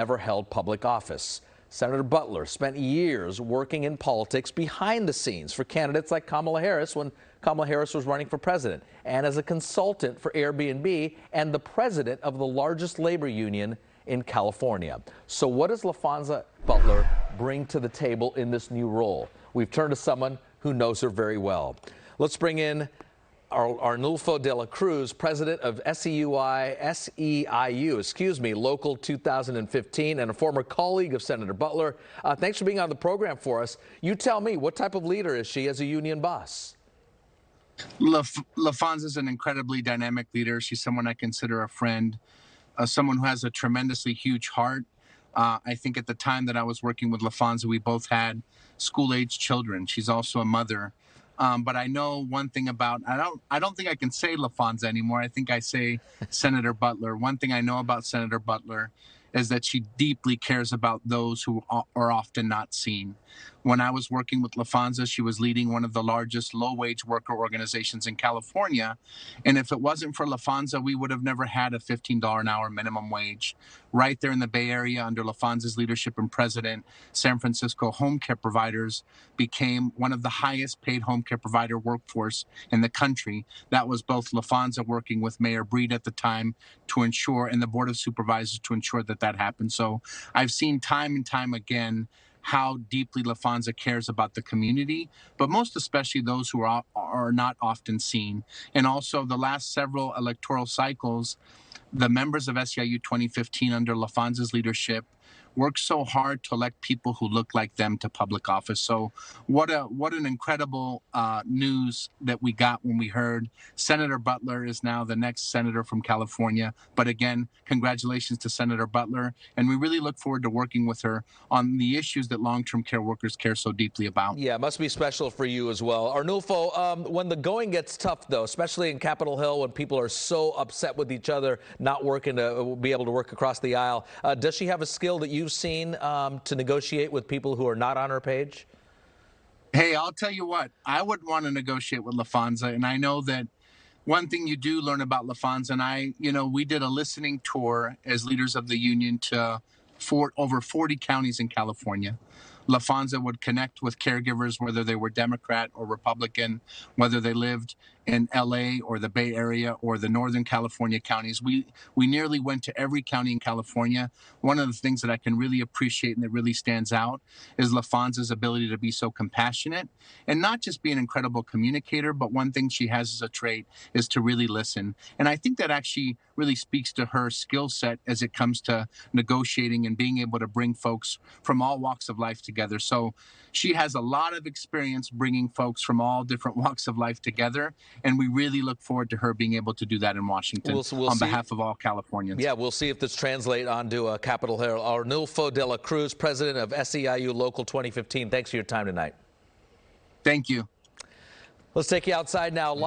ever held public office. Senator Butler spent years working in politics behind the scenes for candidates like Kamala Harris when Kamala Harris was running for president, and as a consultant for Airbnb and the president of the largest labor union in California. So what does Laphonza Butler bring to the table in this new role? We've turned to someone who knows her very well. Let's bring in Arnulfo De La Cruz, president of SEIU, Local 2015, and a former colleague of Senator Butler. Thanks for being on the program for us. You tell me, what type of leader is she as a union boss? Laphonza is an incredibly dynamic leader. She's someone I consider a friend, someone who has a tremendously huge heart. I think at the time that I was working with Laphonza, we both had school-age children. She's also a mother. But I know one thing about, I don't think I can say Laphonza anymore. I think I say Senator Butler. One thing I know about Senator Butler is that she deeply cares about those who are often not seen. When I was working with Laphonza, she was leading one of the largest low-wage worker organizations in California. And if it wasn't for Laphonza, we would have never had a $15 an hour minimum wage. Right there in the Bay Area, under Laphonza's leadership and president, San Francisco home care providers became one of the highest paid home care provider workforce in the country. That was both Laphonza working with Mayor Breed at the time to ensure, and the Board of Supervisors to ensure that that happened. So I've seen time and time again how deeply Laphonza cares about the community, but most especially those who are not often seen. And also the last several electoral cycles, the members of SEIU 2015 under Laphonza's leadership worked so hard to elect people who look like them to public office. So what an incredible news that we got when we heard Senator Butler is now the next senator from California. But again, congratulations to Senator Butler. And we really look forward to working with her on the issues that long-term care workers care so deeply about. Yeah, it must be special for you as well. Arnulfo, when the going gets tough, though, especially in Capitol Hill, when people are so upset with each other, not working to be able to work across the aisle, does she have a skill that you've seen to negotiate with people who are not on her page? Hey, I'll tell you what, I would want to negotiate with Laphonza. And I know that one thing you do learn about Laphonza, and we did a listening tour as leaders of the union to over 40 counties in California. Laphonza would connect with caregivers, whether they were Democrat or Republican, whether they lived in LA or the Bay Area or the Northern California counties. We nearly went to every county in California. One of the things that I can really appreciate and that really stands out is Laphonza's ability to be so compassionate and not just be an incredible communicator, but one thing she has as a trait is to really listen. And I think that actually really speaks to her skill set as it comes to negotiating and being able to bring folks from all walks of life together. So she has a lot of experience bringing folks from all different walks of life together. And we really look forward to her being able to do that in Washington on behalf of all Californians. Yeah, we'll see if this translates onto Capitol Hill. Arnulfo De La Cruz, president of SEIU Local 2015. Thanks for your time tonight. Thank you. Let's take you outside now. Live.